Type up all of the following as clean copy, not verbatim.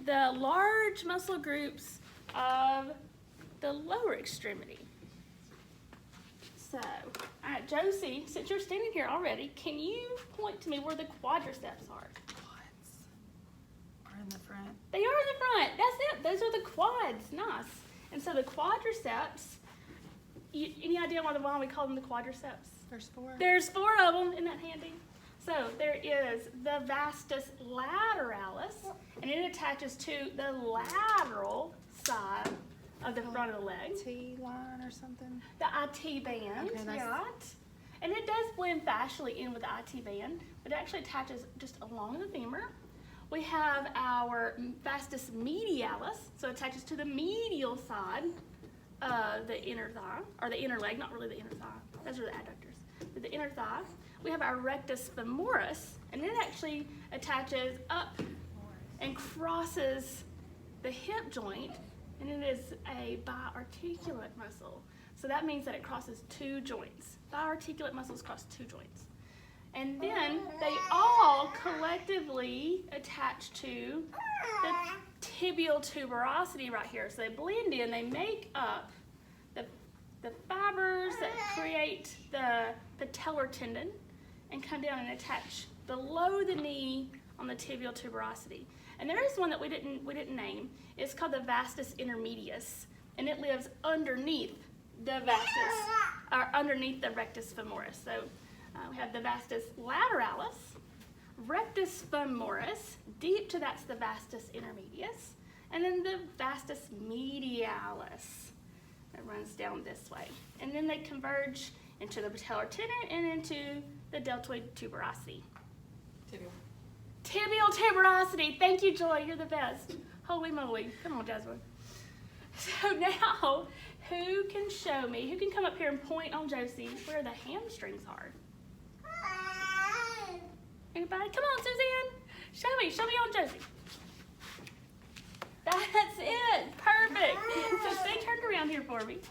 the large muscle groups of the lower extremity. So, all right, Josie, since you're standing here already, can you point to me where the quadriceps are? Quads are in the front. They are in the front. That's it. Those are the quads. Nice. And so the quadriceps, any idea why we call them the quadriceps? There's 4. There's 4 of them. Isn't that handy? So there is the vastus lateralis, and it attaches to the lateral side of the front of the leg. T-line or something? The IT band, Okay, nice. right? And it does blend fascially in with the IT band, but it actually attaches just along the femur. We have our vastus medialis, so it attaches to the medial side of the inner thigh, or the inner leg, not really the inner thigh. Those are the adductors. But the inner thigh. We have our rectus femoris, and it actually attaches up and crosses the hip joint, and it is a biarticulate muscle. So that means that it crosses 2 joints. Biarticulate muscles cross 2 joints. And then they all collectively attach to the tibial tuberosity right here. So they blend in, they make up the fibers that create the patellar tendon and come down and attach below the knee on the tibial tuberosity. And there is one that we didn't name. It's called the vastus intermedius, and it lives underneath the vastus, or underneath the rectus femoris. So we have the vastus lateralis, rectus femoris, deep to that's the vastus intermedius, and then the vastus medialis. It runs down this way. And then they converge into the patellar tendon and into the deltoid tuberosity. Tibial tuberosity. Thank you, Joy. You're the best. Holy moly. Come on, Jasmine. So now, who can show me, who can come up here and point on Josie where the hamstrings are? Anybody? Come on, Suzanne. Show me on Josie. That's it. Perfect. So stay turned around here for me.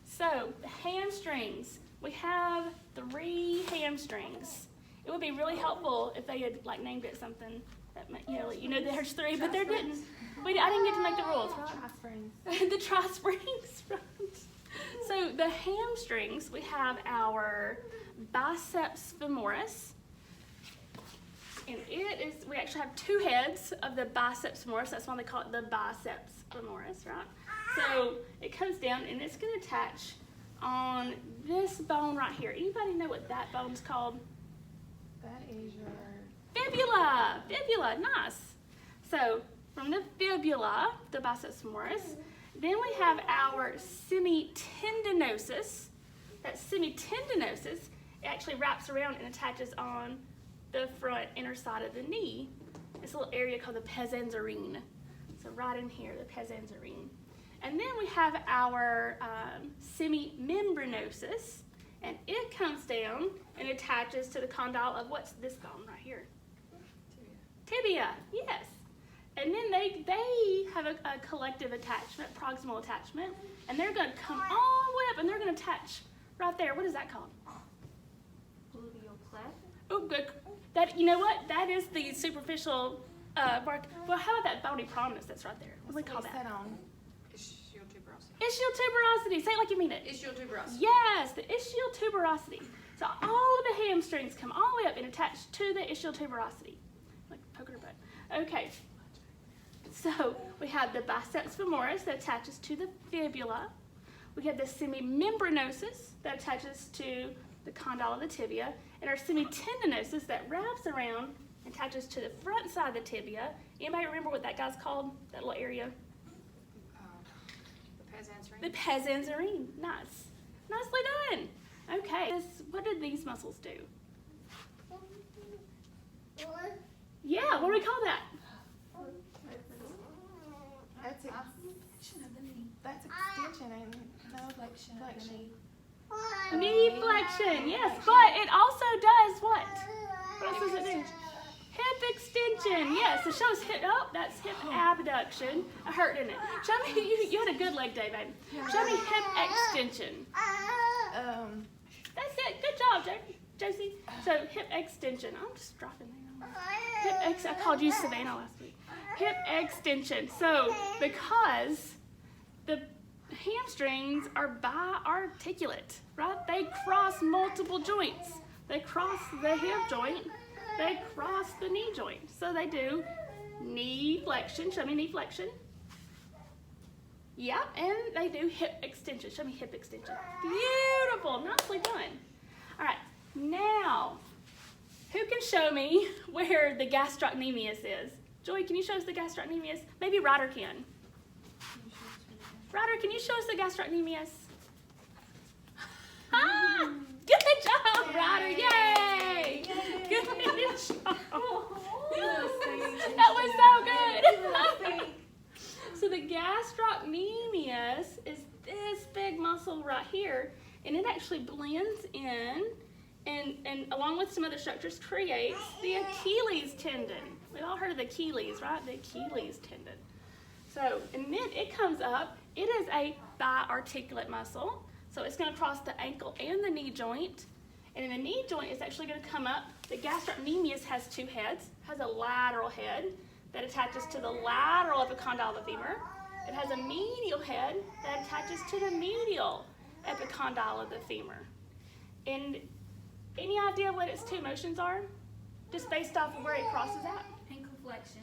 So the hamstrings. We have 3 hamstrings. It would be really helpful if they had named it something that there's 3, but there didn't. I didn't get to make the rules. Right? The tri-springs. Right. So the hamstrings, we have our biceps femoris. And we actually have 2 heads of the biceps femoris. That's why they call it the biceps femoris, right? So it comes down and it's going to attach on this bone right here. Anybody know what that bone's called? That is your... Fibula. Fibula, nice. So from the fibula, the biceps femoris, then we have our semitendinosus. That semitendinosus, it actually wraps around and attaches on the front inner side of the knee. This little area called the pezanzarine. So right in here, the pezanzarine. And then we have our semimembranosus, and it comes down and attaches to the condyle of what's this bone right here? Tibia, yes. And then they have a collective attachment, proximal attachment, and they're going to come all the way up and they're going to attach right there. What is that called? Gluteal cleft. Oh, good. That, you know what? That is the superficial bark. Well, how about that bony prominence that's right there? What do we call that? Ischial tuberosity. Ischial tuberosity. Say it like you mean it. Ischial tuberosity. Yes, the ischial tuberosity. So all of the hamstrings come all the way up and attach to the ischial tuberosity. Like poking her butt. Okay. So we have the biceps femoris that attaches to the fibula. We have the semimembranosus that attaches to the condyle of the tibia, and our semitendinosus that wraps around and attaches to the front side of the tibia. Anybody remember what that guy's called? That little area? The pezanzarine. The pezanzarine. Nice. Nicely done. Okay. What did these muscles do? Yeah, what do we call that? That's extension and no flexion. Knee flexion, yes, but it also does what? What else does it do? Hip extension, yes. So show us hip. Oh, that's hip abduction. It hurt, didn't it? Show me. You had a good leg day, babe. Show me hip extension. That's it. Good job, Josie. So hip extension. I'm just dropping there. I called you Savannah last week. Hip extension. So because the hamstrings are biarticulate, right? They cross multiple joints. They cross the hip joint. They cross the knee joint. So they do knee flexion. Show me knee flexion. Yep, and they do hip extension. Show me hip extension. Beautiful. Nicely done. All right, now, who can show me where the gastrocnemius is? Joy, can you show us the gastrocnemius? Maybe Ryder can. Ryder, can you show us the gastrocnemius? Ah, good job, Ryder. Yay! Good job. That was so good. So the gastrocnemius is this big muscle right here, and it actually blends in and along with some other structures creates the Achilles tendon. We've all heard of the Achilles, right? The Achilles tendon. So, and then it comes up, it is a biarticulate muscle. So it's going to cross the ankle and the knee joint. And in the knee joint, it's actually going to come up. The gastrocnemius has two heads. It has a lateral head that attaches to the lateral epicondyle of the femur. It has a medial head that attaches to the medial epicondyle of the femur. And any idea what its two motions are? Just based off of where it crosses at? Ankle flexion.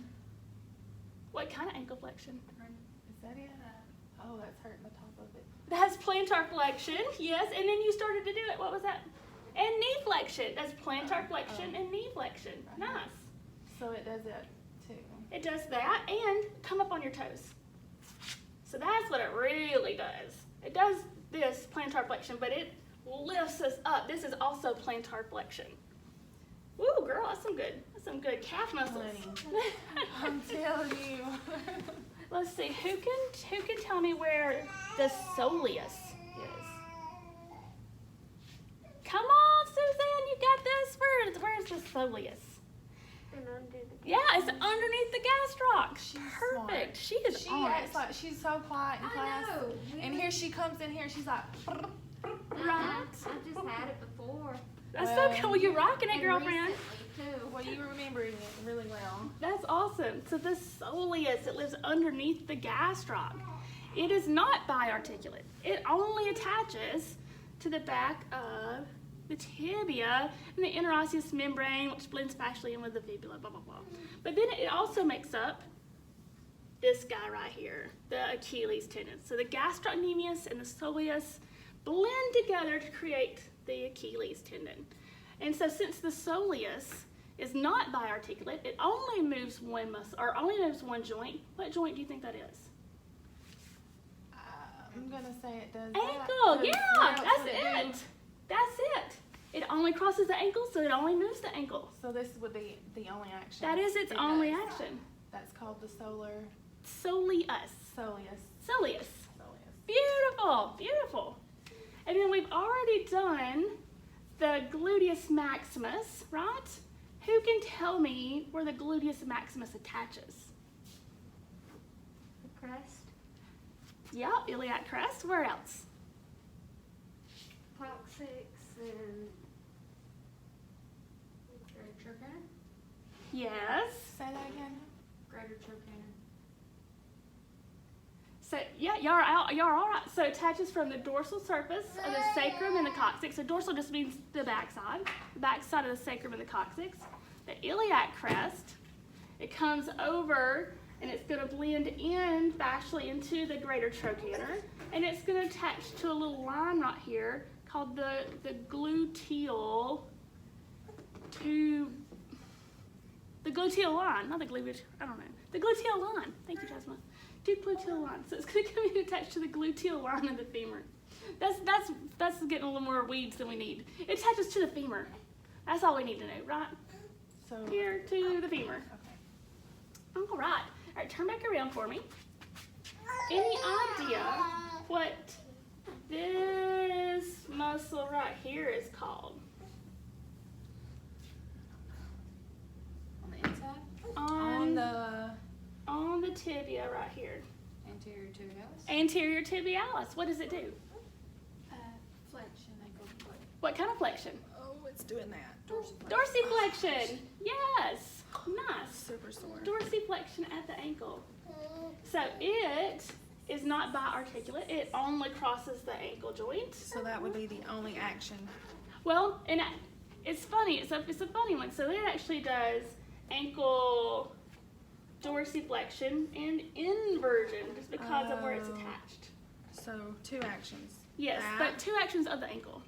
What kind of ankle flexion? Is that it? Oh, that's hurting the top of it. That's plantar flexion, yes. And then you started to do it. What was that? And knee flexion. That's plantar flexion and knee flexion. Nice. So it does it too. It does that and come up on your toes. So that's what it really does. It does this plantar flexion, but it lifts us up. This is also plantar flexion. Woo, girl, that's some good calf muscles. I'm telling you. Let's see, who can tell me where the soleus is? Come on, Suzanne, you got this. Where's the soleus? Yeah, it's underneath the gastroc. She's perfect. smart. She is She on acts it. like she's so quiet in class. I know. And here she comes in here and she's like, Right. I just had it before. That's Well, so cool. You're rocking it, And girlfriend. recently, too. well, you remember it really well. That's awesome. So the soleus, it lives underneath the gastroc. It is not biarticulate. It only attaches to the back of the tibia and the interosseous membrane, which blends fascially in with the fibula, blah, blah, blah. But then it also makes up this guy right here, the Achilles tendon. So the gastrocnemius and the soleus blend together to create the Achilles tendon. And so since the soleus is not biarticulate, it only moves one muscle, or only moves one joint. What joint do you think that is? I'm going to say it does Ankle, that. yeah, that's what it. do. That's it. It only crosses the ankle, so it only moves the ankle. So this would be the only action. That is its it only does. action. That's called the soleus. Soleus. Soleus. Beautiful, beautiful. And then we've already done the gluteus maximus, right? Who can tell me where the gluteus maximus attaches? The crest. Yep, iliac crest. Where else? Coccyx and greater trochanter. Yes. Say that again. Greater trochanter. So yeah, y'all are all right. So it attaches from the dorsal surface of the sacrum and the coccyx. So dorsal just means the backside of the sacrum and the coccyx. The iliac crest, it comes over and it's going to blend in fascially into the greater trochanter, and it's going to attach to a little line right here called the gluteal line, not the gluteal. I don't know. The gluteal line. Thank you, Jasmine. Gluteal line. So it's going to come in attached to the gluteal line of the femur. That's getting a little more weeds than we need. It attaches to the femur. That's all we need to know, right? So Here to the femur. Okay. All right. All right, turn back around for me. Any idea what this muscle right here is called? On the inside? On the tibia right here. Anterior tibialis. Anterior tibialis. What does it do? Flexion, ankle flexion. What kind of flexion? Oh, it's doing that. Dorsiflexion. Dorsiflexion. Yes. Nice. Super sore. Dorsiflexion at the ankle. So it is not biarticulate. It only crosses the ankle joint. So that would be the only action. Well, and it's funny. It's a funny one. So it actually does ankle dorsiflexion and inversion just because of where it's attached. So 2 actions. Yes, That but 2 actions of the ankle.